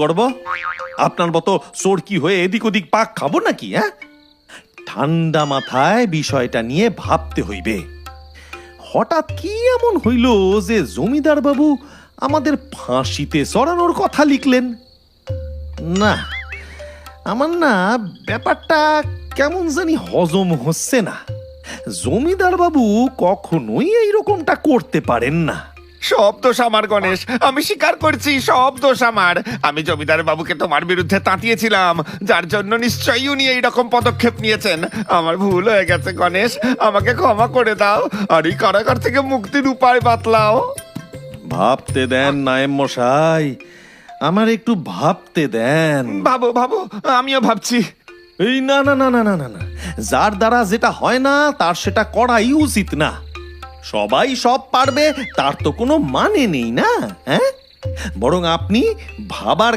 করব? আপনার মতো চোরকি হয়ে এদিক ওদিক পাক খাবো নাকি? হ্যাঁ, ঠান্ডা মাথায় বিষয়টা নিয়ে ভাবতে হইবে। হঠাৎ কি এমন হইল যে জমিদার বাবু আমাদের ফাঁসিতে চড়ানোর কথা লিখলেন? না, আমার না ব্যাপারটা কেমন জানি হজম হচ্ছে না। জমিদার বাবু কখনোই এইরকমটা করতে পারেন না। সব দোষ আমার গণেশ, আমি স্বীকার করছি সব দোষ আমার। আমি জমিদার বাবুকে তোমার বিরুদ্ধে তাঁতিয়েছিলাম, যার জন্য নিশ্চয়ই উনি এইরকম পদক্ষেপ নিয়েছেন। আমার ভুল হয়ে গেছে গণেশ, আমাকে ক্ষমা করে দাও আর এই কারাগার থেকে মুক্তির উপায় বাতলাও। ভাবতে দেন নায়েব মশাই, আমার একটু ভাবতে দেন। ভাবো ভাবো, আমিও ভাবছি। এই না না না না না না না, যার দ্বারা যেটা হয় না তার সেটা করাই উচিত না। সবাই সব পারবে তার তো কোনো মানে নেই না। হ্যাঁ, বরং আপনি ভাবার